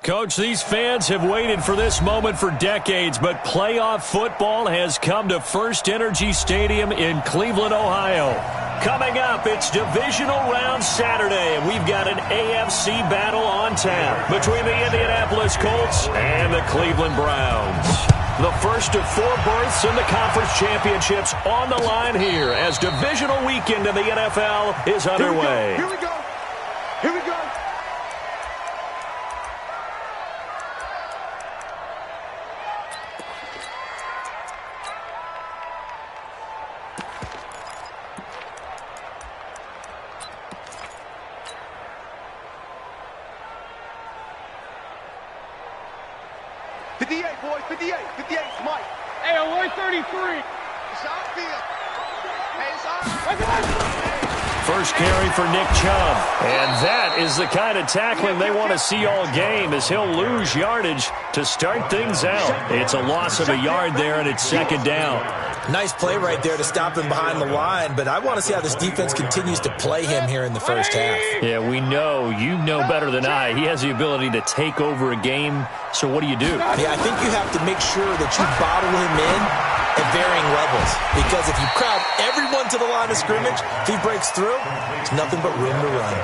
Coach, these fans have waited for this moment for decades, but playoff football has come to First Energy Stadium in Cleveland, Ohio. Coming up, it's divisional round Saturday, and we've got an AFC battle on tap between the Indianapolis Colts and the Cleveland Browns. The first of 4 berths in the conference championships on the line here as divisional weekend in the NFL is underway. Here we go. Here we go. First carry for Nick Chubb. And that is the kind of tackling they want to see all game as he'll lose yardage to start things out. It's a loss of a yard there, and it's second down. Nice play right there to stop him behind the line, but I want to see how this defense continues to play him here in the first half. Yeah, we know. You know better than I. He has the ability to take over a game, so what do you do? Yeah, I think you have to make sure that you bottle him in at varying levels, because if you crowd everyone to the line of scrimmage, if he breaks through, there's nothing but room to run.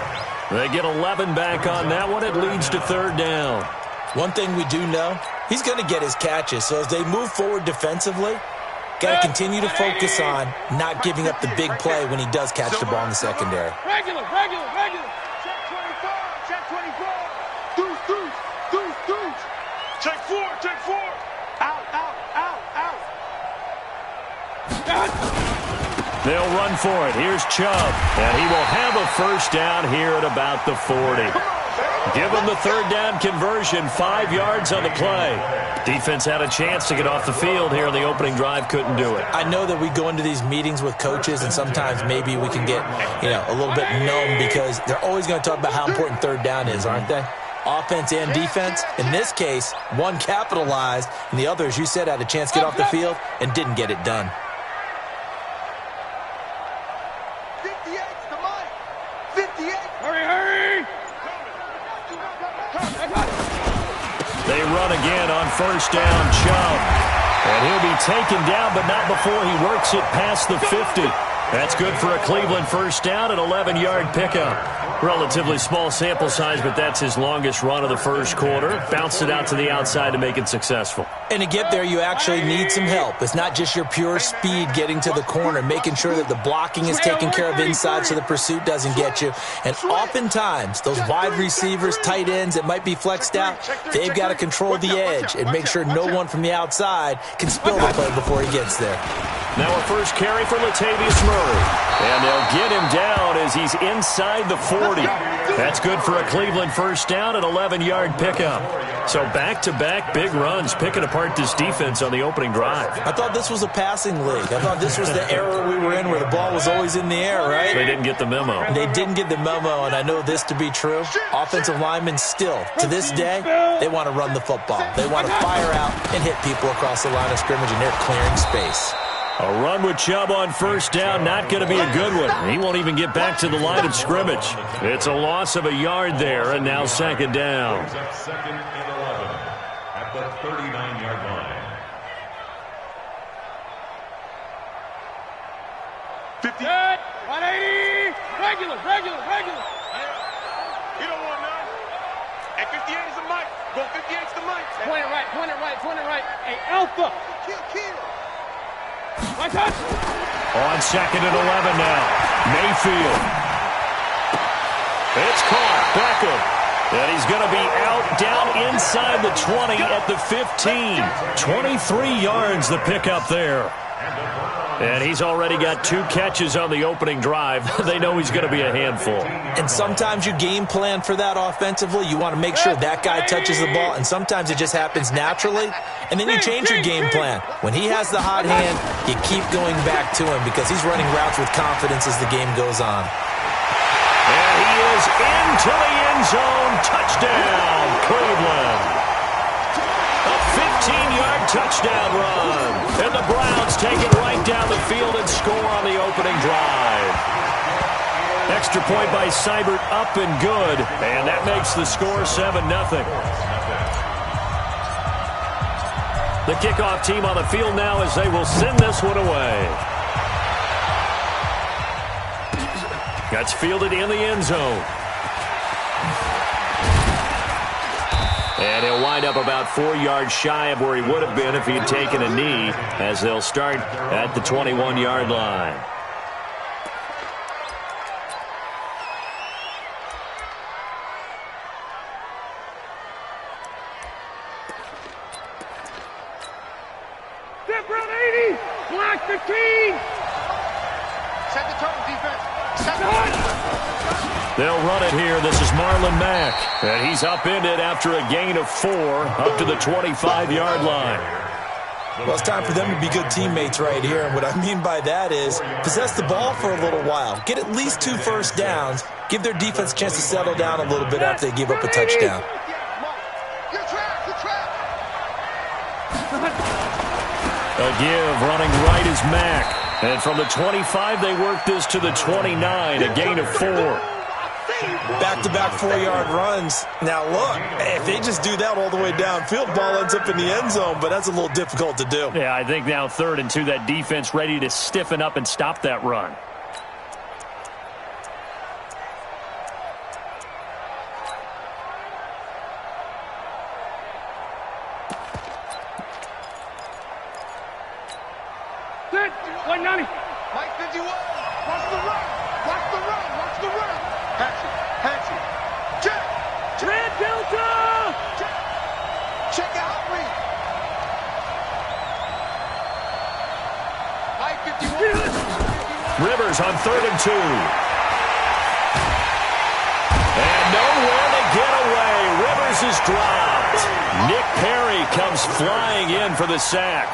They get 11 back on that one. It leads to third down. One thing we do know, he's going to get his catches, so as they move forward defensively, got to continue to focus on not giving up the big play when he does catch the ball in the secondary. Regular. Check 24, check 24. Deuce. Check 4. Out. They'll run for it. Here's Chubb, and he will have a first down here at about the 40. Give him the third down conversion, 5 yards on the play. Defense had a chance to get off the field here in the opening drive, couldn't do it. I know that we go into these meetings with coaches, and sometimes maybe we can get, a little bit numb because they're always going to talk about how important third down is, aren't they? Offense and defense. In this case, one capitalized, and the other, as you said, had a chance to get off the field and didn't get it done. 58's the mic. 58. Hurry. They run again on first down, Chubb. And he'll be taken down, but not before he works it past the 50. That's good for a Cleveland first down, an 11-yard pickup. Relatively small sample size, but that's his longest run of the first quarter. Bounced it out to the outside to make it successful. And to get there, you actually need some help. It's not just your pure speed getting to the corner, making sure that the blocking is taken care of inside so the pursuit doesn't get you. And oftentimes, those wide receivers, tight ends that might be flexed out, they've got to control the edge and make sure no one from the outside can spill the play before he gets there. Now a first carry for Latavius Murray. And they'll get him down as he's inside the 40. That's good for a Cleveland first down, an 11-yard pickup. So back-to-back big runs, picking apart this defense on the opening drive. I thought this was a passing league. I thought this was the era we were in where the ball was always in the air, right? They didn't get the memo. They didn't get the memo, and I know this to be true. Offensive linemen still, to this day, they want to run the football. They want to fire out and hit people across the line of scrimmage, and they're clearing space. A run with Chubb on first down, not going to be a good one. He won't even get back to the line of scrimmage. It's a loss of a yard there, and now second down. Second and 11 at the 39-yard line. 50. 180. Regular. You don't want none. At 58 is the mic. Go 58 is the mic. Point it right. Hey, Alpha. Kill. On second and 11 now. Mayfield. It's caught. Beckham. And he's going to be out down inside the 20 at the 15. 23 yards the pickup there. And he's already got 2 catches on the opening drive. They know he's going to be a handful. And sometimes you game plan for that offensively. You want to make sure that guy touches the ball, and sometimes it just happens naturally. And then you change your game plan. When he has the hot hand, you keep going back to him because he's running routes with confidence as the game goes on. And he is into the end zone. Touchdown, Cleveland. A 15-yard touchdown run. And the Browns Offense take it right down the field and score on the opening drive. Extra point by Seibert, up and good. And that makes the score 7-0. The kickoff team on the field now as they will send this one away. That's fielded in the end zone. And he'll wind up about 4 yards shy of where he would have been if he had taken a knee, as they'll start at the 21-yard line. Step round 80. Block 15. Set the tone, defense. Set the tone. They'll run it here. This is Marlon Mack. And he's upended after a gain of 4 up to the 25-yard line. Well, it's time for them to be good teammates right here. And what I mean by that is possess the ball for a little while. Get at least 2 first downs. Give their defense a chance to settle down a little bit after they give up a touchdown. A give running right is Mack. And from the 25, they work this to the 29, a gain of 4. Back-to-back 4-yard runs. Now, look, if they just do that all the way downfield, ball ends up in the end zone, but that's a little difficult to do. Yeah, I think now 3rd and 2, that defense ready to stiffen up and stop that run. Set. 190. Mike 51. Watch the run. Watch the run. Watch the run. Hatchet. Hatchet. Check. Red Delta. Check. Check out read. Mike 51. Rivers on 3rd and 2. And nowhere to get away. Rivers is dropped. Nick Perry comes flying in for the sack.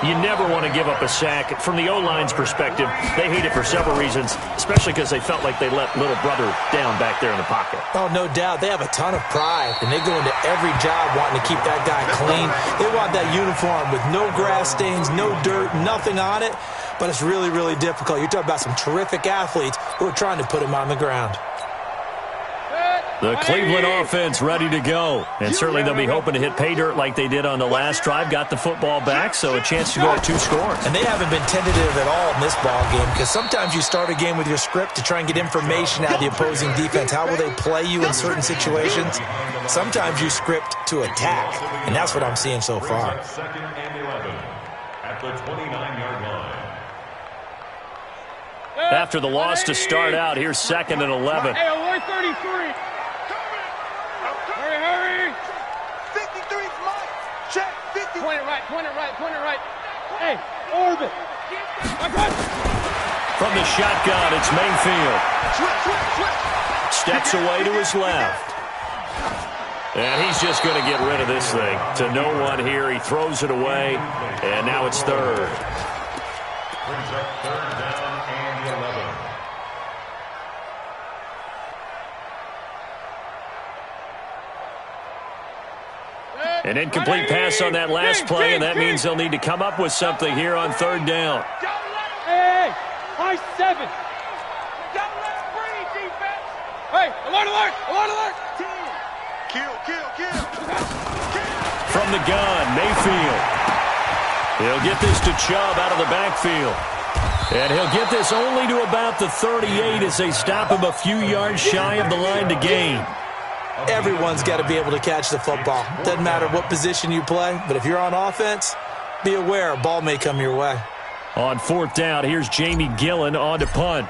You never want to give up a sack. From the O-line's perspective, they hate it for several reasons, especially because they felt like they let little brother down back there in the pocket. Oh, no doubt. They have a ton of pride, and they go into every job wanting to keep that guy clean. They want that uniform with no grass stains, no dirt, nothing on it, but it's really, really difficult. You're talking about some terrific athletes who are trying to put him on the ground. The Cleveland offense ready to go. And certainly they'll be hoping to hit pay dirt like they did on the last drive. Got the football back, so a chance to go at 2 scores. And they haven't been tentative at all in this ball game, because sometimes you start a game with your script to try and get information out of the opposing defense. How will they play you in certain situations? Sometimes you script to attack, and that's what I'm seeing so far. 2nd and 11 at the 29-yard line. After the loss to start out, here's 2nd and 11. Hey, 133. Hurry. 53's Mike. Check. 50. Point it right. Hey, orbit. From the shotgun, it's Mayfield. Steps away to his left. And he's just going to get rid of this thing. To no one here. He throws it away. And now it's 3rd. Brings up 3rd down and 11. An incomplete pass on that last play, and that means they'll need to come up with something here on 3rd down. Hey, high 7. Don't let him breathe, defense. Hey, alert. Kill. From the gun, Mayfield. He'll get this to Chubb out of the backfield. And he'll get this only to about the 38 as they stop him a few yards shy of the line to gain. Everyone's got to be able to catch the football. Doesn't matter what position you play, but if you're on offense, be aware a ball may come your way. On 4th down, here's Jamie Gillen on to punt.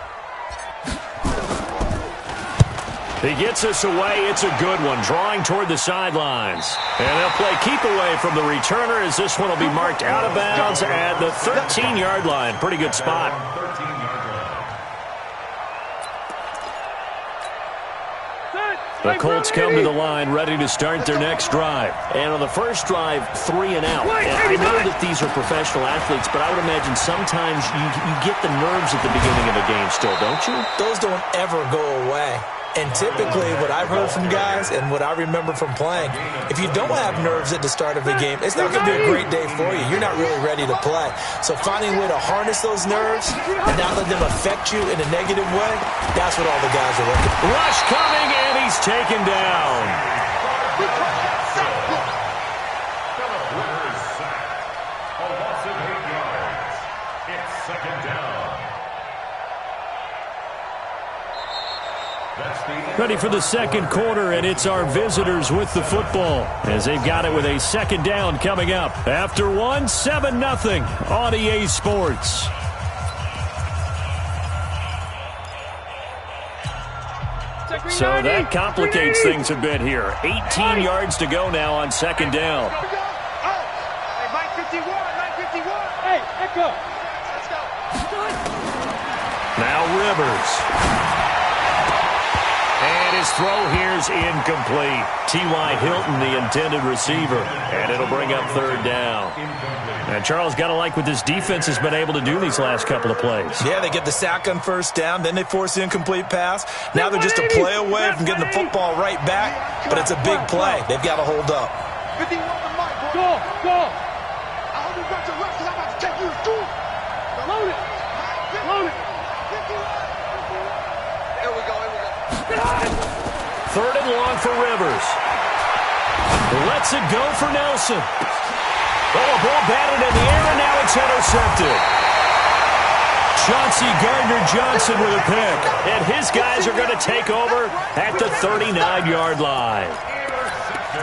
He gets us away. It's a good one, drawing toward the sidelines. And they'll play keep away from the returner as this one will be marked out of bounds at the 13-yard line. Pretty good spot. The Colts come to the line ready to start their next drive. And on the first drive, 3 and out. And I know that these are professional athletes, but I would imagine sometimes you get the nerves at the beginning of a game still, don't you? Those don't ever go away. And typically what I've heard from guys and what I remember from playing, if you don't have nerves at the start of a game, it's not going to be a great day for you. You're not really ready to play. So finding a way to harness those nerves and not let them affect you in a negative way, that's what all the guys are looking for. Rush coming, and he's taken down. A loss of 8 yards. It's second down. Ready for the second quarter, and it's our visitors with the football as they've got it with a second down coming up. After 7-0 on EA Sports. So that complicates things a bit here. 18 yards to go now on second down. Hey, Mike 51, Mike 51. Hey, echo. Let's go. Now Rivers. And his throw here's incomplete. T.Y. Hilton, the intended receiver. And it'll bring up third down. And Charles, got to like what this defense has been able to do these last couple of plays. Yeah, they get the sack on first down, then they force the incomplete pass. Now they're just a play away from getting the football right back, but it's a big play. They've got to hold up. 51 to Mike. Go. I hope you got your rest because I'm about to take you to school. Load it. Load it. Here we go. Third and long for Rivers. Lets it go for Nelson. Oh, a ball batted in the air, and now it's intercepted. Chauncey Gardner-Johnson with a pick. And his guys are going to take over at the 39-yard line.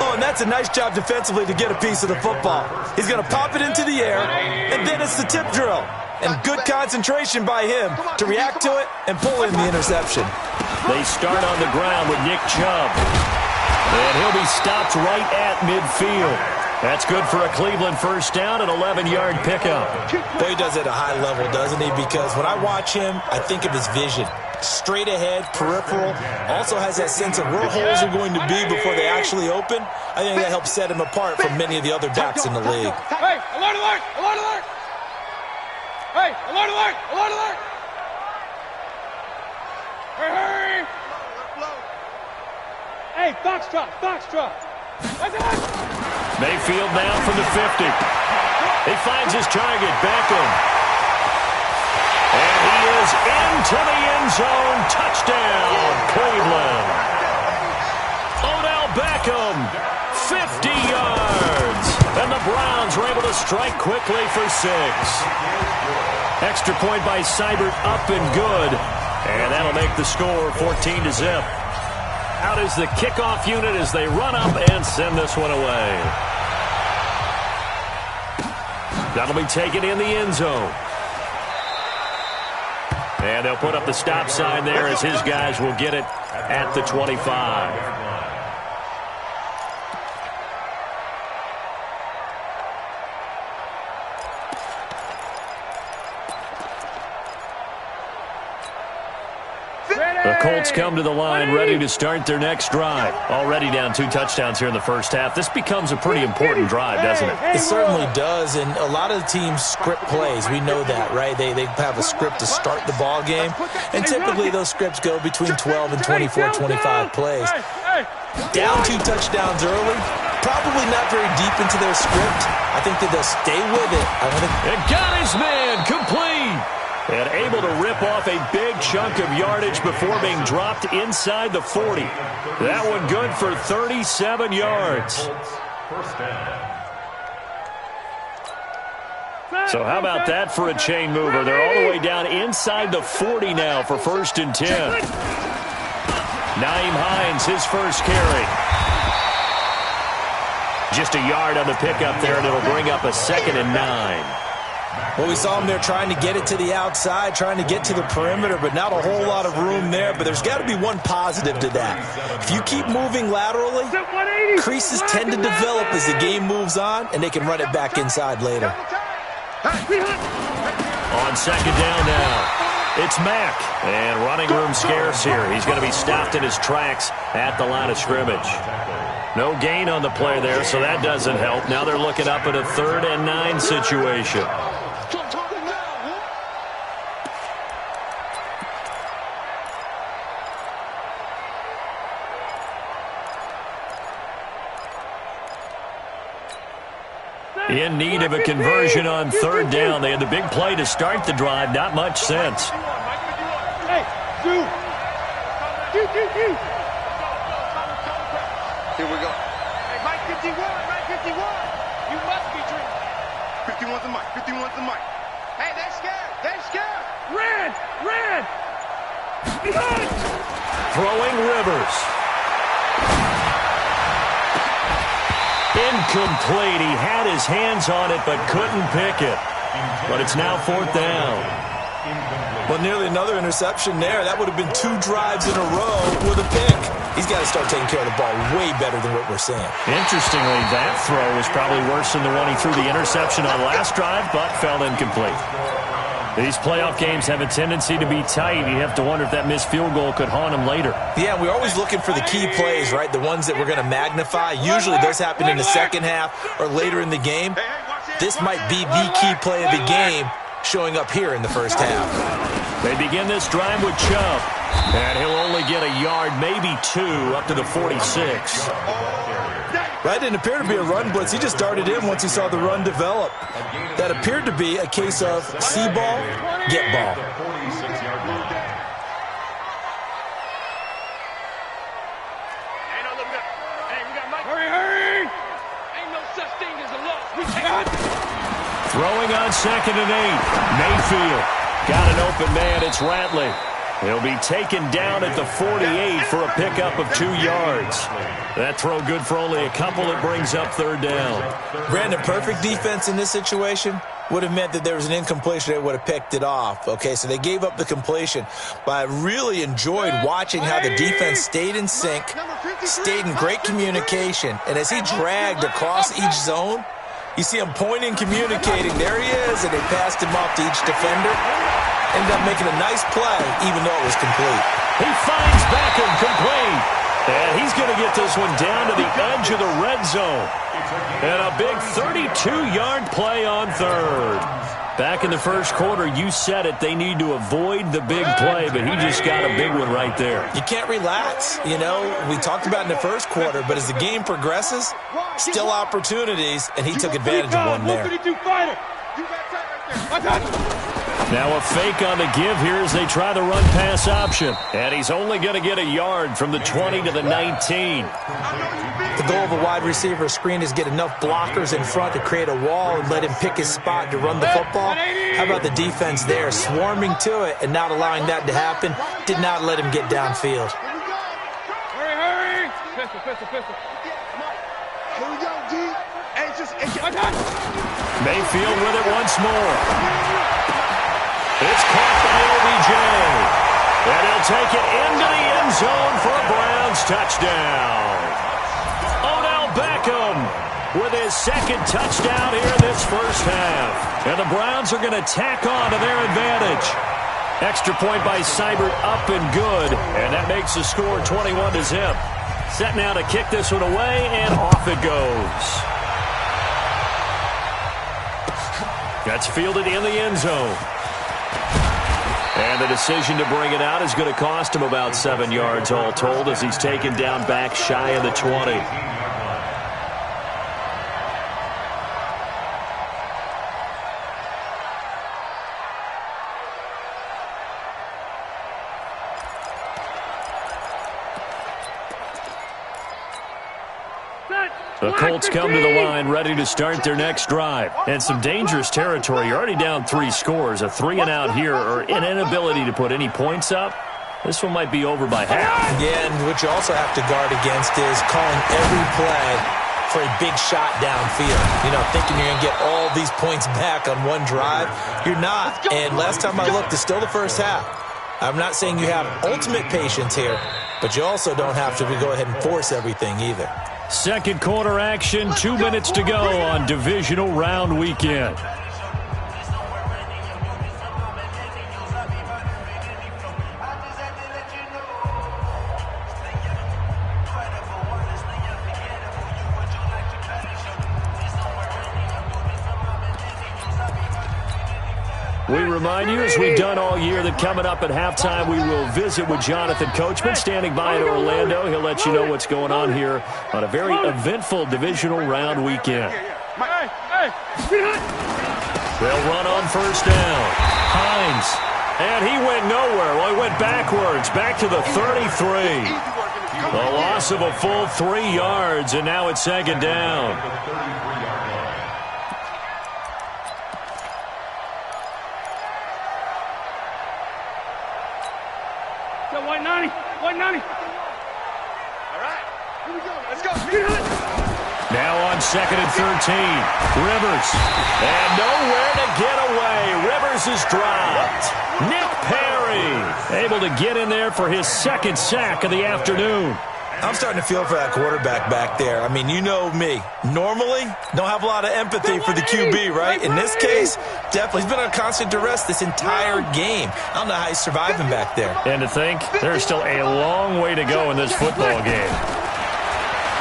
Oh, and that's a nice job defensively to get a piece of the football. He's going to pop it into the air, and then it's the tip drill. And good concentration by him to react to it and pull in the interception. They start on the ground with Nick Chubb. And he'll be stopped right at midfield. That's good for a Cleveland first down, an 11-yard pickup. Boy, he does it at a high level, doesn't he? Because when I watch him, I think of his vision. Straight ahead, peripheral. Also has that sense of where holes are going to be before they actually open. I think that helps set him apart from many of the other backs in the league. Hey, alert, alert, alert, alert. Hey, alert, alert, alert, alert. Hurry. Hey, foxtrot, foxtrot. Mayfield now from the 50. He finds his target, Beckham. And he is into the end zone. Touchdown, Cleveland. Odell Beckham, 50 yards. And the Browns were able to strike quickly for 6. Extra point by Seibert, up and good. And that'll make the score 14-0. Out is the kickoff unit as they run up and send this one away. That'll be taken in the end zone. And they'll put up the stop sign there as his guys will get it at the 25. The Colts come to the line ready to start their next drive. Already down 2 touchdowns here in the first half. This becomes a pretty important drive, doesn't it? It certainly does, and a lot of the teams script plays. We know that, right? They have a script to start the ball game, and typically those scripts go between 12 and 24, 25 plays. Down 2 touchdowns early, probably not very deep into their script. I think that they'll stay with it. And got his man complete. And able to rip off a big chunk of yardage before being dropped inside the 40. That one good for 37 yards. So how about that for a chain mover? They're all the way down inside the 40 now for 1st and 10. Nyheim Hines, his first carry. Just a yard on the pickup there, and it'll bring up a 2nd and 9. Well, we saw him there trying to get it to the outside, trying to get to the perimeter, but not a whole lot of room there. But there's got to be one positive to that. If you keep moving laterally, creases tend to develop as the game moves on, and they can run it back inside later. On 2nd down now, it's Mack. And running room scarce here. He's going to be stopped in his tracks at the line of scrimmage. No gain on the play there, so that doesn't help. Now they're looking up at a 3rd and 9 situation. In need of a conversion on third down. They had the big play to start the drive. Not much sense. Hey, do. Here we go. Hey, Mike 51, Mike 51. You must be dreaming. 51's the mic, 51's the mic. Hey, they're scared. They're scared. Red! Red! Throwing Rivers. Incomplete. He had his hands on it but couldn't pick it. But it's now fourth down. Well, nearly another interception there. That would have been 2 drives in a row with a pick. He's got to start taking care of the ball way better than what we're seeing. Interestingly, that throw was probably worse than the one he threw the interception on last drive, but fell incomplete. These playoff games have a tendency to be tight. You have to wonder if that missed field goal could haunt him later. Yeah, we're always looking for the key plays, right? The ones that we're going to magnify. Usually those happen in the second half or later in the game. This might be the key play of the game showing up here in the first half. They begin this drive with Chubb. And he'll only get a yard, maybe 2, up to the 46. That didn't appear to be a run blitz. He just darted in once he saw the run develop. That appeared to be a case of see ball, get ball. Hurry, hurry! Ain't no such thing as a loss. We got it. Throwing on 2nd and 8. Mayfield. Got an open man. It's Ratley. He'll be taken down at the 48 for a pickup of 2 yards. That throw good for only a couple. It brings up third down. Brandon, perfect defense in this situation would have meant that there was an incompletion. They would have picked it off. Okay, so they gave up the completion. But I really enjoyed watching how the defense stayed in sync, stayed in great communication. And as he dragged across each zone, you see him pointing, communicating. There he is, and they passed him off to each defender. Ended up making a nice play, even though it was complete. He finds Beckham complete. And he's going to get this one down to the edge of the red zone. And a big 32-yard play on third. Back in the first quarter, you said it, they need to avoid the big play, but he just got a big one right there. You can't relax. You know, we talked about in the first quarter, but as the game progresses, still opportunities, and he took advantage of one there. Now a fake on the give here as they try the run-pass option. And he's only going to get a yard from the 20 to the 19. The goal of a wide receiver screen is get enough blockers in front to create a wall and let him pick his spot to run the football. How about the defense there, swarming to it and not allowing that to happen? Did not let him get downfield. Hurry, hurry! Pistol, pistol, pistol. Here we go, D. Mayfield with it once more. It's caught by OBJ. And he'll take it into the end zone for a Browns touchdown. Odell Beckham with his second touchdown here in this first half. And the Browns are going to tack on to their advantage. Extra point by Seibert up and good. And that makes the score 21-0. Set now to kick this one away, and off it goes. That's fielded in the end zone. And the decision to bring it out is going to cost him about 7 yards all told as he's taken down back shy of the 20. The Colts come to the line ready to start their next drive. And some dangerous territory. You're already down 3 scores. A 3-and-out here or an inability to put any points up. This one might be over by half. Yeah, and what you also have to guard against is calling every play for a big shot downfield. You know, thinking you're going to get all these points back on one drive. You're not. And last time I looked, it's still the first half. I'm not saying you have ultimate patience here, but you also don't have to go ahead and force everything either. Second quarter action, 2 minutes to go on divisional round weekend. We remind you, as we've done all year, that coming up at halftime, we will visit with Jonathan Coachman standing by in Orlando. He'll let you know what's going on here on a very eventful divisional round weekend. Hey, Hey, They'll run on first down. Hines. And he went nowhere. Well, he went backwards, back to the 33. A loss of a full 3 yards, and now it's second down. Go, 190. 190. All right, here we go. Let's go. Now on second and 13. Rivers. And nowhere to get away. Rivers is dropped. Nick Perry able to get in there for his second sack of the afternoon. I'm starting to feel for that quarterback back there. I mean, you know me. Normally, don't have a lot of empathy for the QB, right? In this case, definitely. He's been on constant duress this entire game. I don't know how he's surviving back there. And to think, there's still a long way to go in this football game.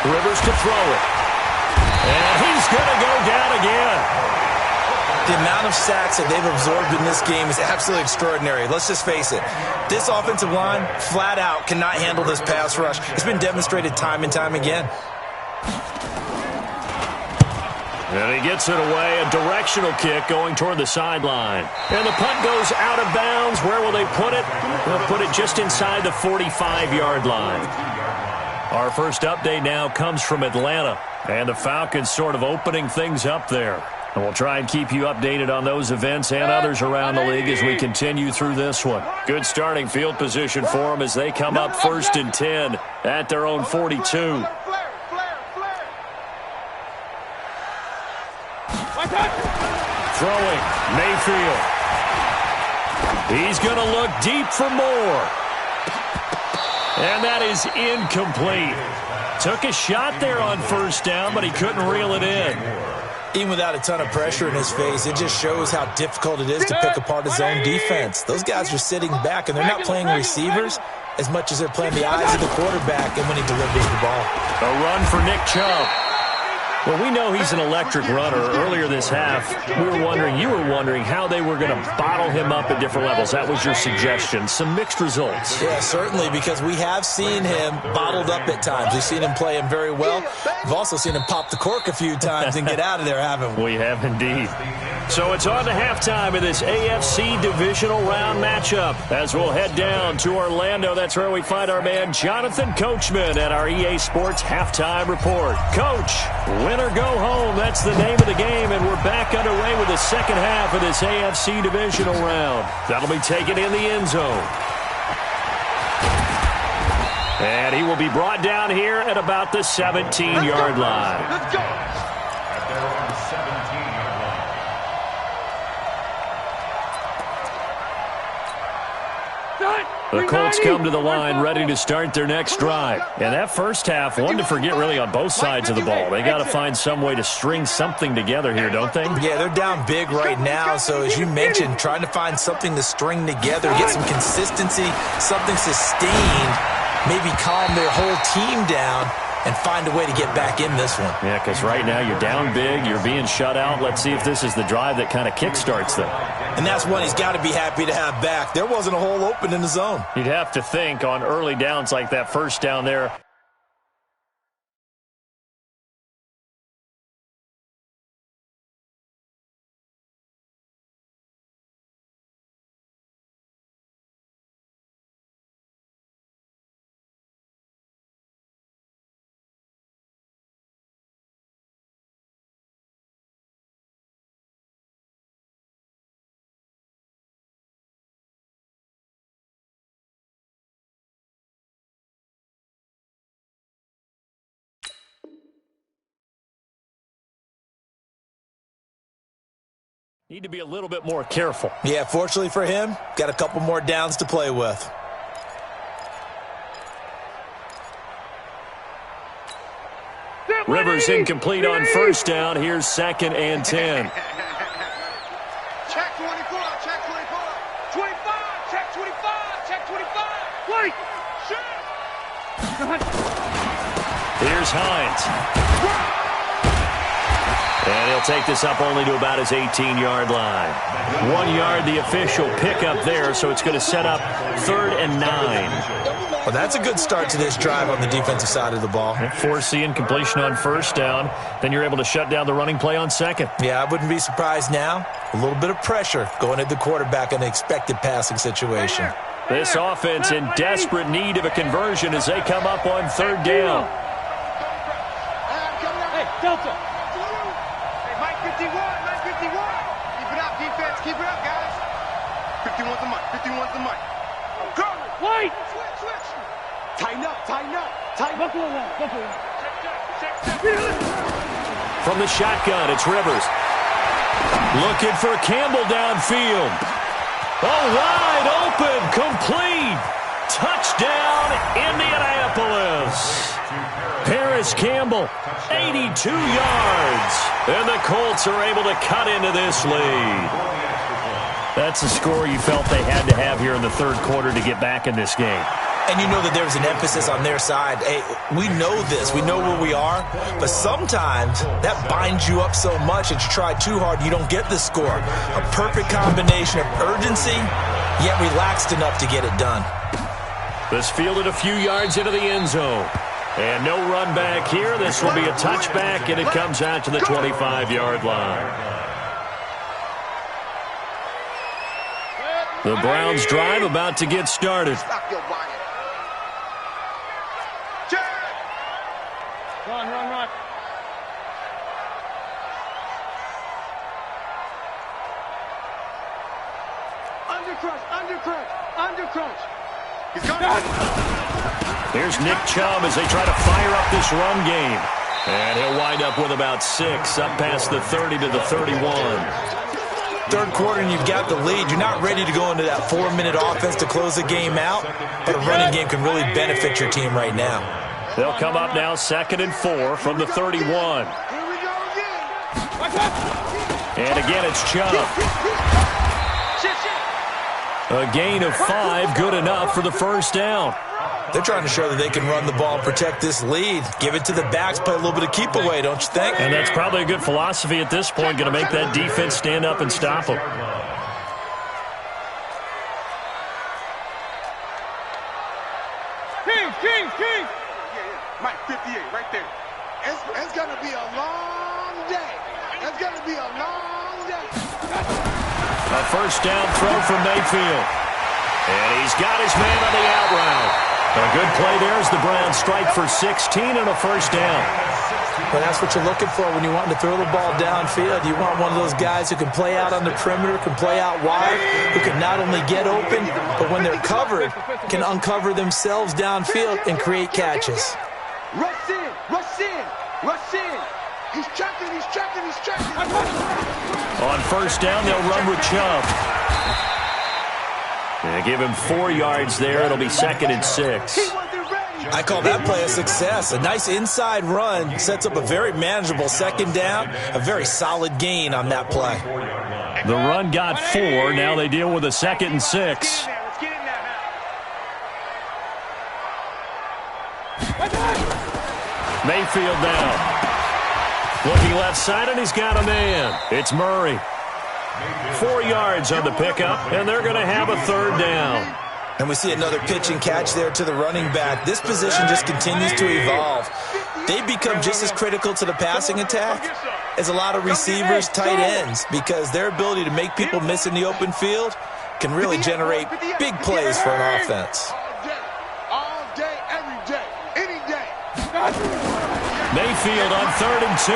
Rivers to throw it. And he's going to go down again. The amount of sacks that they've absorbed in this game is absolutely extraordinary. Let's just face it. This offensive line, flat out, cannot handle this pass rush. It's been demonstrated time and time again. And he gets it away, a directional kick going toward the sideline. And the punt goes out of bounds. Where will they put it? They'll put it just inside the 45-yard line. Our first update now comes from Atlanta. And the Falcons sort of opening things up there. And we'll try and keep you updated on those events and others around the league as we continue through this one. Good starting field position for them as they come up 1st and 10 at their own 42. Flare. Throwing, Mayfield. He's going to look deep for more. And that is incomplete. Took a shot there on first down, but he couldn't reel it in. Even without a ton of pressure in his face, it just shows how difficult it is to pick apart his own defense. Those guys are sitting back, and they're not playing receivers as much as they're playing the eyes of the quarterback and when he delivers the ball. A run for Nick Chubb. Well, we know he's an electric runner. Earlier this half, you were wondering how they were going to bottle him up at different levels. That was your suggestion. Some mixed results. Yeah, certainly, because we have seen him bottled up at times. We've seen him play him very well. We've also seen him pop the cork a few times and get out of there, haven't we? We have indeed. So it's on to halftime of this AFC divisional round matchup as we'll head down to Orlando. That's where we find our man Jonathan Coachman at our EA Sports Halftime Report. Coach, win or go home, that's the name of the game, and we're back underway with the second half of this AFC divisional round. That'll be taken in the end zone. And he will be brought down here at about the 17-yard line. Let's go. At their own 17-yard line. The Colts come to the line ready to start their next drive. And that first half, one to forget really on both sides of the ball. They got to find some way to string something together here, don't they? Yeah, they're down big right now. So as you mentioned, trying to find something to string together, get some consistency, something sustained, maybe calm their whole team down and find a way to get back in this one. Yeah, because right now you're down big, you're being shut out. Let's see if this is the drive that kind of kickstarts them. And that's one he's got to be happy to have back. There wasn't a hole open in the zone. You'd have to think on early downs like that first down there. Need to be a little bit more careful. Yeah, fortunately for him, got a couple more downs to play with. Rivers incomplete on first down. Here's 2nd and 10. Check 24, check 24. 25, check 25, check 25. Wait, shit. Here's Hines. And he'll take this up only to about his 18-yard line. 1 yard, the official pickup there, so it's going to set up 3rd and 9. Well, that's a good start to this drive on the defensive side of the ball. Forcing completion on first down. Then you're able to shut down the running play on second. Yeah, I wouldn't be surprised now. A little bit of pressure going at the quarterback in an expected passing situation. This offense in desperate need of a conversion as they come up on third down. Hey, Delta. Hey, Mike 51, Mike 51. Keep it up, defense. Keep it up, guys. 51's the mic. 51's the mic. Go. Wait. Switch. Tighten up. Buffalo one. From the shotgun, it's Rivers. Looking for Campbell downfield. Oh, wide open, complete. Touchdown, Indianapolis. Paris Campbell, 82 yards. And the Colts are able to cut into this lead. That's the score you felt they had to have here in the third quarter to get back in this game. And you know that there was an emphasis on their side. Hey, we know this. We know where we are. But sometimes that binds you up so much that you try too hard, you don't get the score. A perfect combination of urgency, yet relaxed enough to get it done. This fielded a few yards into the end zone. And no run back here. This will be a touchback, and it comes out to the 25-yard line. The Browns drive about to get started. Stop your bonnet. Run. Undercrunch. He's gone. Here's Nick Chubb as they try to fire up this run game. And he'll wind up with about 6, up past the 30 to the 31. Third quarter and you've got the lead. You're not ready to go into that 4-minute offense to close the game out, but a running game can really benefit your team right now. They'll come up now 2nd and 4 from the 31. Here we go again. And again, it's Chubb. A gain of 5, good enough for the first down. They're trying to show that they can run the ball and protect this lead. Give it to the backs, play a little bit of keep away, don't you think? And that's probably a good philosophy at this point, going to make that defense stand up and stop them. King. Mike 58, right there. It's going to be a long day. It's going to be a long day. A first down throw from Mayfield. And he's got his man on the out route. A good play there as the Browns strike for 16 and a first down. Well, that's what you're looking for when you want to throw the ball downfield. You want one of those guys who can play out on the perimeter, can play out wide, who can not only get open, but when they're covered, can uncover themselves downfield and create catches. Rush in. He's checking. On first down, they'll run with Chubb. They give him 4 yards there. It'll be 2nd and 6. I call that play a success. A nice inside run sets up a very manageable 2nd down, a very solid gain on that play. The run got 4. Now they deal with a 2nd and 6. Mayfield now. Looking left side, and he's got a man. It's Murray. 4 yards on the pickup, and they're going to have a 3rd down. And we see another pitch and catch there to the running back. This position just continues to evolve. They become just as critical to the passing attack as a lot of receivers, tight ends, because their ability to make people miss in the open field can really generate big plays for an offense. All day, every day, any day. Mayfield on 3rd and 2.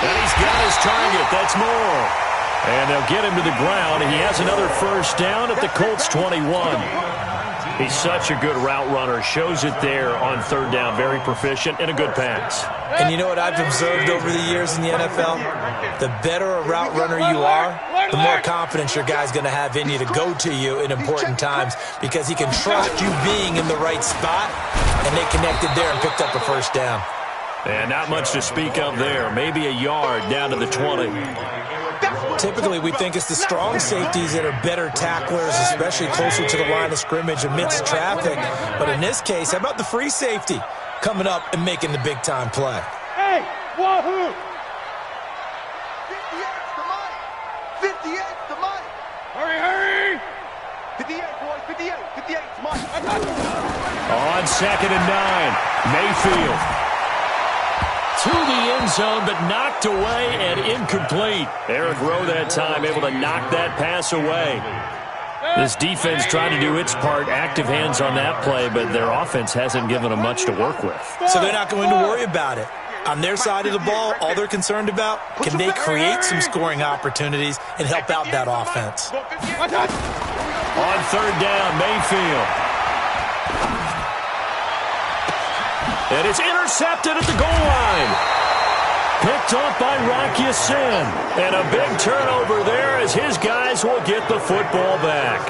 And he's got his target. That's Moore. And they'll get him to the ground. And he has another first down at the Colts 21. He's such a good route runner. Shows it there on 3rd down. Very proficient and a good pass. And you know what I've observed over the years in the NFL? The better a route runner you are, the more confidence your guy's going to have in you to go to you in important times because he can trust you being in the right spot. And they connected there and picked up a first down. And not much to speak of there. Maybe a yard down to the 20. Typically, we think it's the strong safeties that are better tacklers, especially closer to the line of scrimmage amidst traffic. But in this case, how about the free safety coming up and making the big-time play? Hey, wahoo! 58's the money. 58's the money. Hurry! 58, boys, 58, 58, Mike. On 2nd and 9, Mayfield. To the end zone, but knocked away and incomplete. Eric Rowe that time able to knock that pass away. This defense trying to do its part, active hands on that play, but their offense hasn't given them much to work with. So they're not going to worry about it. On their side of the ball, all they're concerned about, can they create some scoring opportunities and help out that offense? On 3rd down, Mayfield. And it's intercepted at the goal line. Picked off by Rocky Sin. And a big turnover there as his guys will get the football back.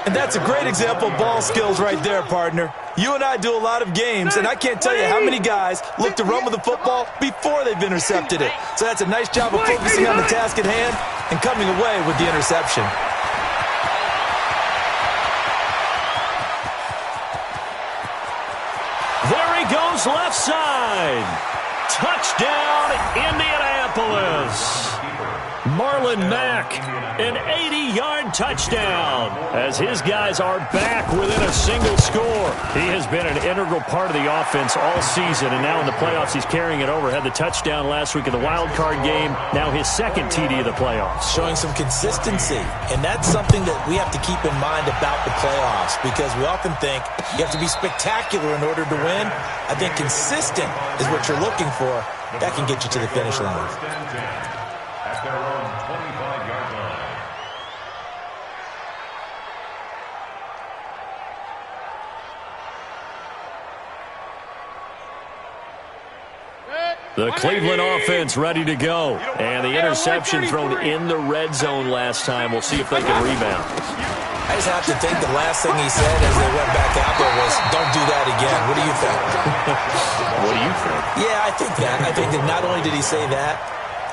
And that's a great example of ball skills right there, partner. You and I do a lot of games, and I can't tell you how many guys look to run with the football before they've intercepted it. So that's a nice job of focusing on the task at hand and coming away with the interception. There he goes left side. Touchdown, Indianapolis. Marlon Mack, an 80-yard touchdown as his guys are back within a single score. He has been an integral part of the offense all season, and now in the playoffs he's carrying it over. Had the touchdown last week in the wild card game, now his second TD of the playoffs. Showing some consistency, and that's something that we have to keep in mind about the playoffs because we often think you have to be spectacular in order to win. I think consistent is what you're looking for. That can get you to the finish line. At their own 25-yard line. The Cleveland offense ready to go. And the interception thrown in the red zone last time. We'll see if they can rebound. I just have to think the last thing he said as they went back out there was, don't do that again. What do you think? What do you think? Yeah, I think that. I think that not only did he say that,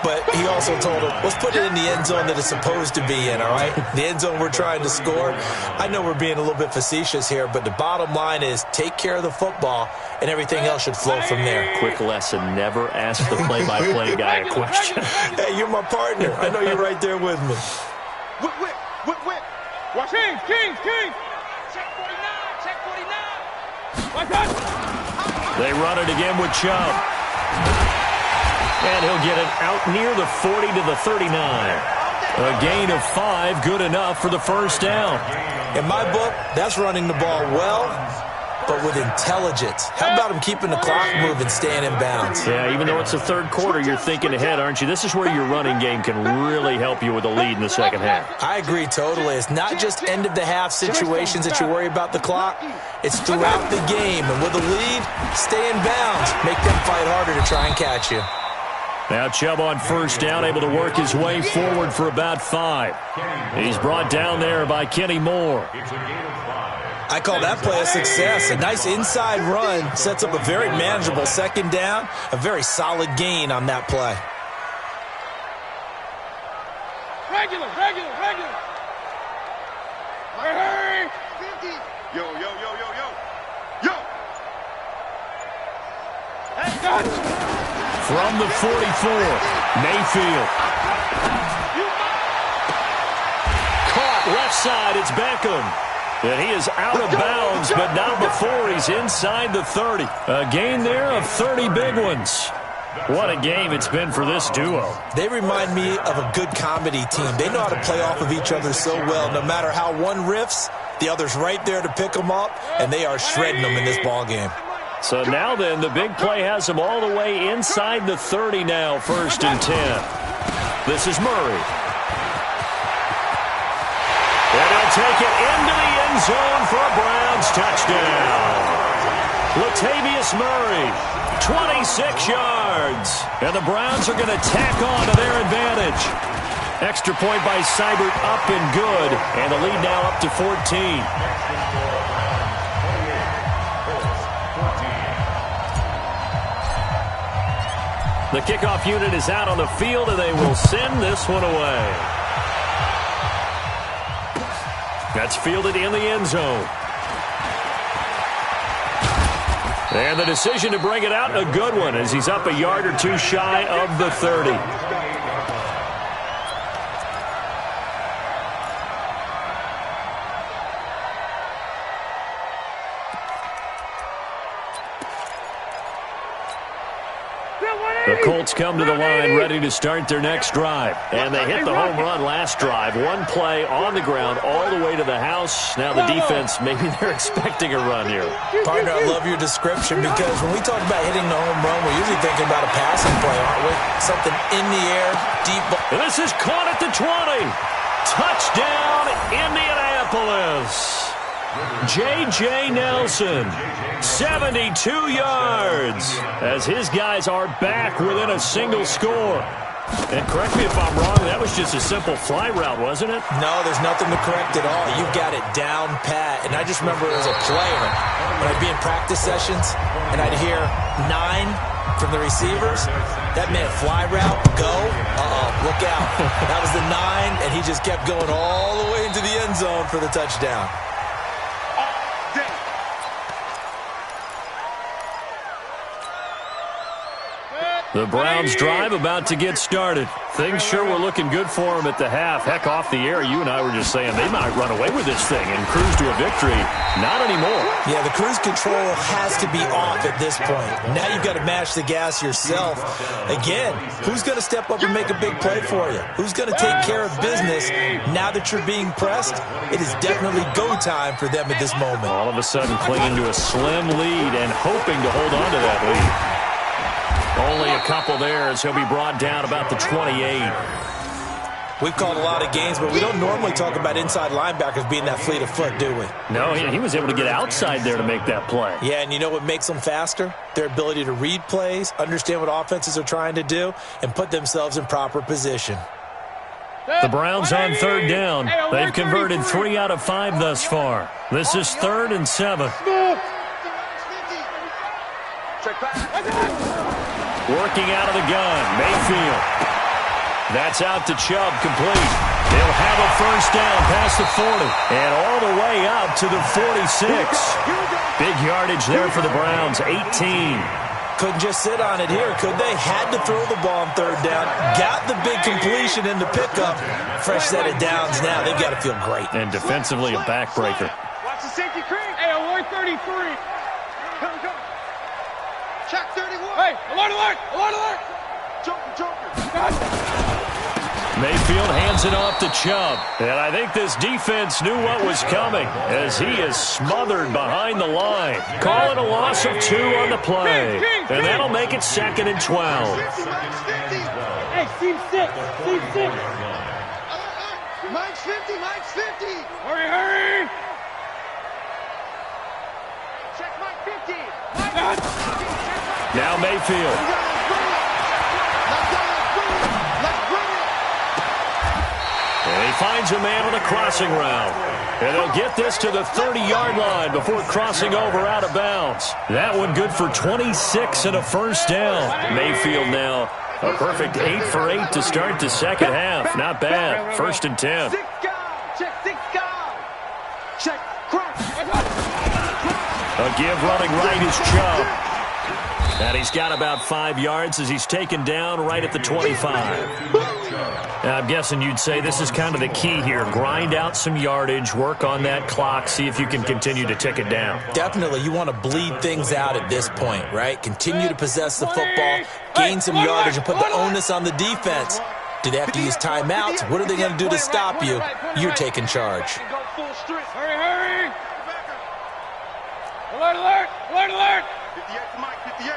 but he also told him, let's put it in the end zone that it's supposed to be in, all right? The end zone we're trying to score. I know we're being a little bit facetious here, but the bottom line is take care of the football, and everything else should flow from there. Quick lesson, never ask the play-by-play guy a question. Hey, you're my partner. I know you're right there with me. Whip. Watch Kings. Check 49, check 49. Watch out. They run it again with Chubb. And he'll get it out near the 40 to the 39. A gain of 5, good enough for the first down. In my book, that's running the ball well, but with intelligence. How about him keeping the clock moving, staying in bounds? Yeah, even though it's the third quarter, you're thinking ahead, aren't you? This is where your running game can really help you with a lead in the second half. I agree totally. It's not just end-of-the-half situations that you worry about the clock. It's throughout the game. And with a lead, stay in bounds. Make them fight harder to try and catch you. Now Chubb on first down, able to work his way forward for about 5. He's brought down there by Kenny Moore. I call that play a success. A nice inside run sets up a very manageable second down, a very solid gain on that play. Regular. Hurry. 50. Yo. Hey, God. From the 44, Mayfield. Caught left side, it's Beckham. And he is out of bounds, but not before he's inside the 30. A gain there of 30 big ones. What a game it's been for this duo. They remind me of a good comedy team. They know how to play off of each other so well. No matter how one riffs, the other's right there to pick them up, and they are shredding them in this ballgame. So now then, the big play has them all the way inside the 30 now, 1st and 10. This is Murray. And he'll take it into the end zone for a Browns touchdown. Latavius Murray, 26 yards. And the Browns are going to tack on to their advantage. Extra point by Seibert up and good. And the lead now up to 14. The kickoff unit is out on the field, and they will send this one away. That's fielded in the end zone. And the decision to bring it out, a good one, as he's up a yard or two shy of the 30. The Colts come to the line ready to start their next drive. And they hit the home run last drive. One play on the ground all the way to the house. Now the defense, maybe they're expecting a run here. Partner, I love your description because when we talk about hitting the home run, we're usually thinking about a passing play, aren't we? Something in the air, deep ball. And this is caught at the 20. Touchdown, Indianapolis. J.J. Nelson, 72 yards, as his guys are back within a single score. And correct me if I'm wrong, that was just a simple fly route, wasn't it? No, there's nothing to correct at all. You've got it down pat. And I just remember as a player, when I'd be in practice sessions, and I'd hear 9 from the receivers, that meant fly route, go, look out. That was the 9, and he just kept going all the way into the end zone for the touchdown. The Browns drive about to get started. Things sure were looking good for them at the half. Heck, off the air, you and I were just saying they might run away with this thing and cruise to a victory. Not anymore. Yeah, the cruise control has to be off at this point. Now you've got to mash the gas yourself. Again, who's going to step up and make a big play for you? Who's going to take care of business now that you're being pressed? It is definitely go time for them at this moment. All of a sudden clinging to a slim lead and hoping to hold on to that lead. Only a couple there as he'll be brought down about the 28. We've called a lot of games, but we don't normally talk about inside linebackers being that fleet of foot, do we? No, he was able to get outside there to make that play. Yeah, and you know what makes them faster? Their ability to read plays, understand what offenses are trying to do, and put themselves in proper position. The Browns on third down. They've converted 3 out of 5 thus far. This is 3rd and 7. Working out of the gun, Mayfield. That's out to Chubb, complete. They'll have a first down past the 40 and all the way up to the 46. Big yardage there for the Browns, 18. Couldn't just sit on it here, could they? Had to throw the ball on third down. Got the big completion in the pickup. Fresh set of downs now. They've got to feel great. And defensively, a backbreaker. Watch the safety cream. Hey, alert 33. Come. Check 31. Hey, alert, alert, alert, alert. Joker. Mayfield hands it off to Chubb. And I think this defense knew what was coming as he is smothered behind the line. Calling a loss of 2 on the play. And that'll make it 2nd and 12. Hey, seam 6. Mike's 50. Hurry. Check Mike 50. Now Mayfield. And he finds a man on a crossing route. And they'll get this to the 30-yard line before crossing over out of bounds. That one good for 26 and a first down. Mayfield now a perfect 8 for 8 to start the second half. Not bad. 1st and 10. Check cross. A give running right is Chubb. And he's got about 5 yards as he's taken down right at the 25. Now, I'm guessing you'd say this is kind of the key here. Grind out some yardage, work on that clock, see if you can continue to tick it down. Definitely, you want to bleed things out at this point, right? Continue to possess the football, gain some yardage, and put the onus on the defense. Do they have to use timeouts? What are they going to do to stop you? You're taking charge. Hurry. Alert. 58 to Mike, 58.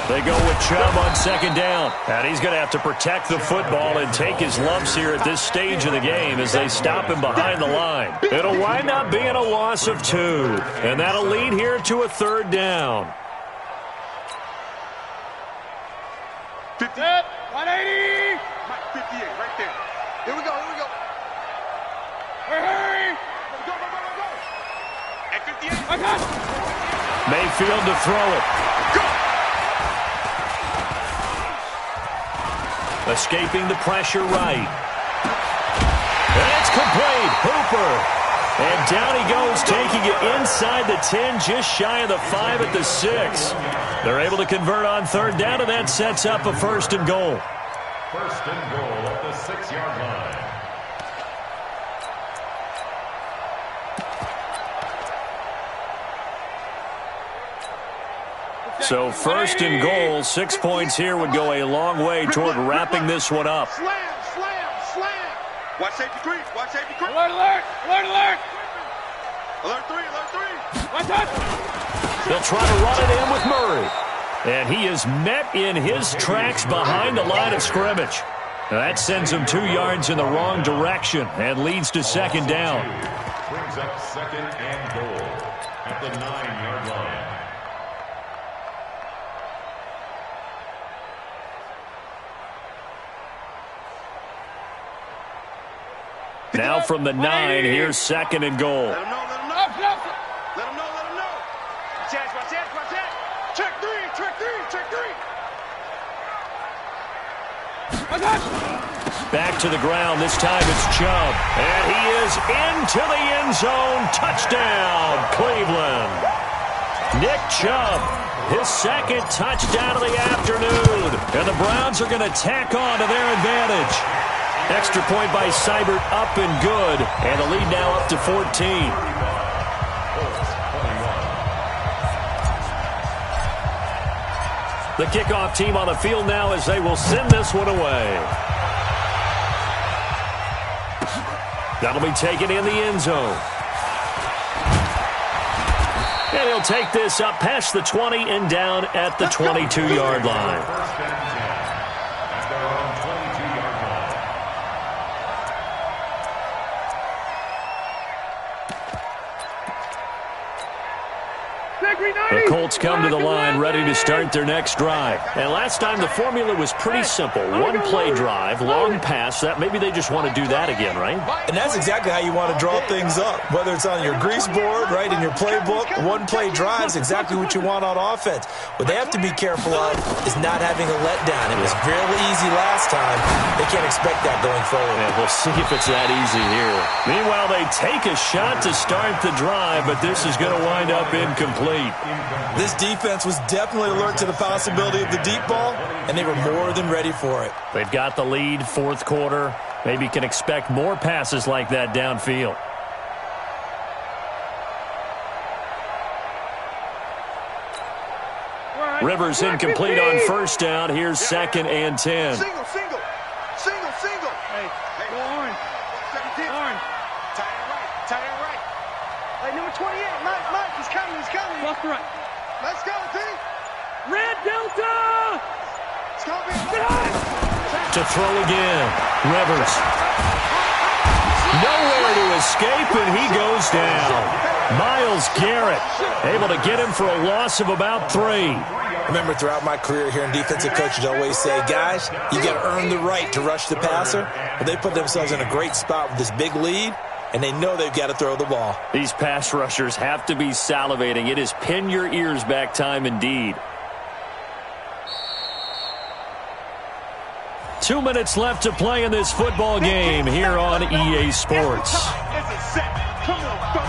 They go with Chubb on 2nd down. And he's going to have to protect the football and take his lumps here at this stage of the game as they stop him behind the line. It'll wind up being a loss of 2. And that'll lead here to a 3rd down. 50. 180. Mike 58, right there. Here we go. Hurry. Go. At 58. Mayfield to throw it. Go. Escaping the pressure right. And it's complete. Hooper. And down he goes, taking it inside the 10, just shy of the 5 at the 6. They're able to convert on 3rd down, and that sets up a 1st and goal. 1st and goal at the 6-yard line. So first and goal, 6 points here would go a long way toward wrapping this one up. Slam, slam, slam. Watch safety creep, watch safety creep. Alert, alert, alert, alert. Alert 3, alert 3. Watch out. They'll try to run it in with Murray. And he is met in his tracks behind the line of scrimmage. Now that sends him 2 yards in the wrong direction and leads to second down. Brings up second and goal at the 9-yard line. Now from the 9, here's second and goal. Let him know, let him know. Let him know, let him know. Watch out, watch out, watch out. Check 3, check 3, check 3. Back to the ground. This time it's Chubb. And he is into the end zone. Touchdown, Cleveland. Nick Chubb, his second touchdown of the afternoon. And the Browns are going to tack on to their advantage. Extra point by Seibert up and good. And the lead now up to 14. The kickoff team on the field now as they will send this one away. That'll be taken in the end zone. And he'll take this up past the 20 and down at the 22-yard line. The Colts come to the line ready to start their next drive. And last time the formula was pretty simple. One play drive, long pass. That maybe they just want to do that again, right? And that's exactly how you want to draw things up. Whether it's on your grease board, right, in your playbook, one play drive is exactly what you want on offense. What they have to be careful of is not having a letdown. It was fairly easy last time. They can't expect that going forward. Yeah, we'll see if it's that easy here. Meanwhile, they take a shot to start the drive, but this is going to wind up incomplete. This defense was definitely alert to the possibility of the deep ball, and they were more than ready for it. They've got the lead, fourth quarter. Maybe can expect more passes like that downfield. Rivers incomplete on first down. Here's second and 10. Single, single, single, single. Hey, go on. 17. Orange. Tight end right, tight end right. Hey, number 28, Mike, he's coming, he's coming. Left to right. Let's go, T. Red Delta! It's going to be To throw again. Rivers. Nowhere to escape, and he goes down. Myles Garrett able to get him for a loss of about 3. Remember, throughout my career here in defensive coaches always say, guys, you got to earn the right to rush the passer. Well, they put themselves in a great spot with this big lead, and they know they've got to throw the ball. These pass rushers have to be salivating. It is pin your ears back time indeed. 2 minutes left to play in this football game here on EA Sports. Come on, go.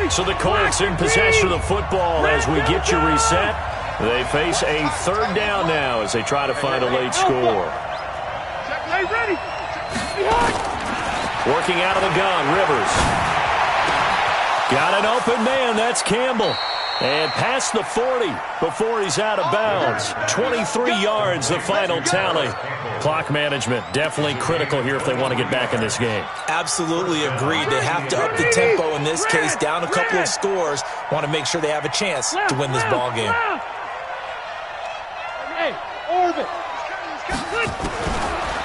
So the Colts in possession of the football as we get you reset. They face a third down now as they try to find a late score. Hey, ready. Working out of the gun, Rivers. Got an open man, that's Campbell. And past the 40 before he's out of bounds. 23 yards, the final tally. Clock management definitely critical here if they want to get back in this game. Absolutely agreed. They have to up the tempo in this case, down a couple of scores. Want to make sure they have a chance to win this ball game. Hey, orbit.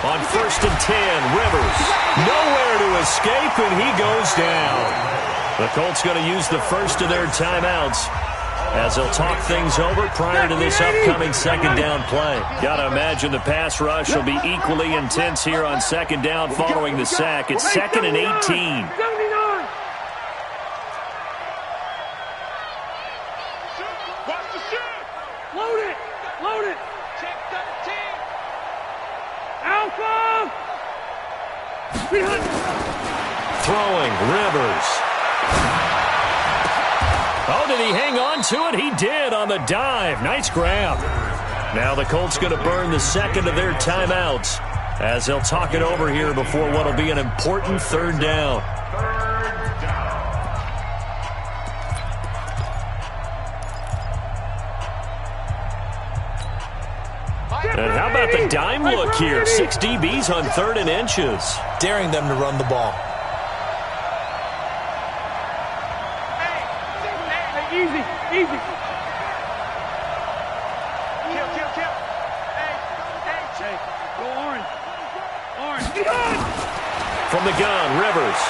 On first and 10, Rivers. Nowhere to escape, and he goes down. The Colts going to use the first of their timeouts as they'll talk things over prior to this upcoming second down play. Got to imagine the pass rush will be equally intense here on second down following the sack. It's second and 18. 79. Watch the shoot. Load it. Load it. Check 13. Alpha. Throwing, Rivers. Oh, did he hang on to it? He did on the dive. Nice grab. Now the Colts going to burn the second of their timeouts as they'll talk it over here before what will be an important third down. And how about the dime look here? 6 DBs on 3rd and inches. Daring them to run the ball. Hey, easy, easy. Kill. Hey, go orange. From the gun, Rivers.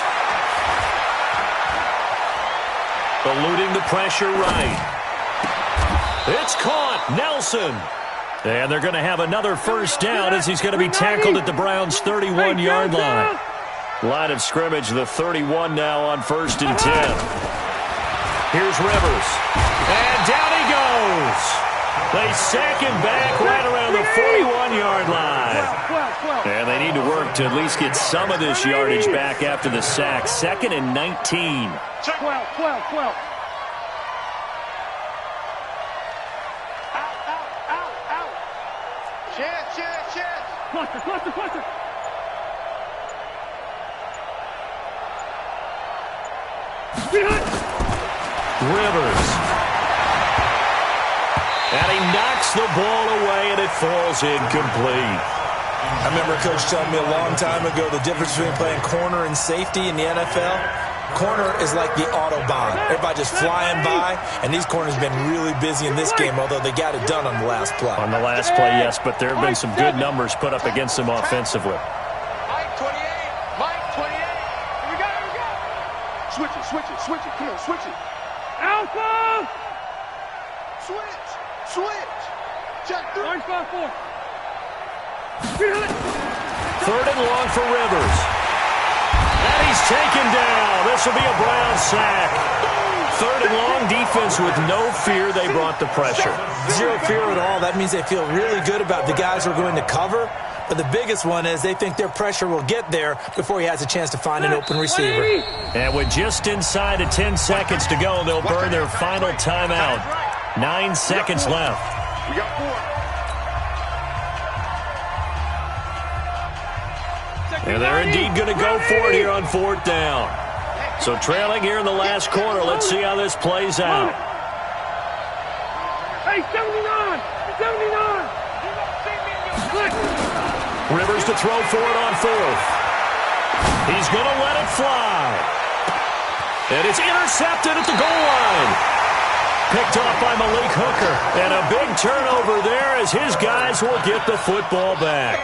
Eluding the pressure right. It's caught. Nelson. And they're going to have another first down as he's going to be tackled at the Browns' 31-yard line. Line of scrimmage, the 31 now on 1st and 10. Here's Rivers. And down he goes. They sack him back right around the 41-yard line. And they need to work to at least get some of this yardage back after the sack. 2nd and 19. 12. Cluster. Rivers. And he knocks the ball away, and it falls incomplete. I remember Coach telling me a long time ago the difference between playing corner and safety in the NFL. Corner is like the Autobahn. Everybody just flying by, and these corners have been really busy in this game, although they got it done on the last play. On the last play, yes, but there have been some good numbers put up against them offensively. Mike 28. Here we go. Switch it. Come on, switch it. Alpha! Switch. Check 3. Orange 5-4. 3rd and long for Rivers. And he's taken down. This will be a Brown sack. 3rd and long, defense with no fear. They brought the pressure. Zero fear at all. That means they feel really good about the guys who are going to cover. But the biggest one is they think their pressure will get there before he has a chance to find an open receiver. And with just inside of 10 seconds to go, they'll burn their final timeout. 9 seconds left. We got 4. And they're indeed going to go for it here on 4th down. So trailing here in the last quarter. Let's see how this plays out. Hey, 79! Rivers to throw for it on 4th. He's going to let it fly. And it's intercepted at the goal line. Picked off by Malik Hooker. And a big turnover there as his guys will get the football back.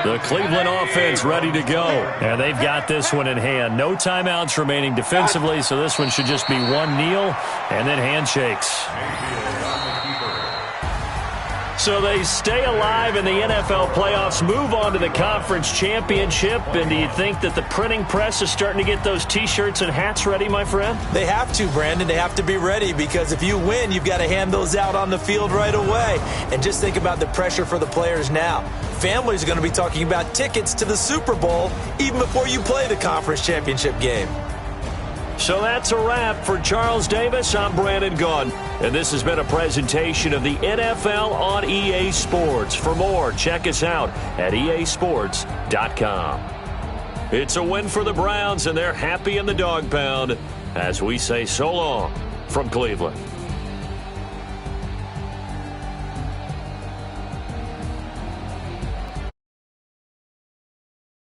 The Cleveland offense ready to go. And they've got this one in hand. No timeouts remaining defensively, so this one should just be one kneel and then handshakes. So they stay alive in the NFL playoffs, move on to the conference championship. And do you think that the printing press is starting to get those T-shirts and hats ready, my friend? They have to, Brandon. They have to be ready because if you win, you've got to hand those out on the field right away. And just think about the pressure for the players now. Families are going to be talking about tickets to the Super Bowl even before you play the conference championship game. So that's a wrap for Charles Davis. I'm Brandon Gunn. And this has been a presentation of the NFL on EA Sports. For more, check us out at easports.com. It's a win for the Browns, and they're happy in the dog pound as we say so long from Cleveland.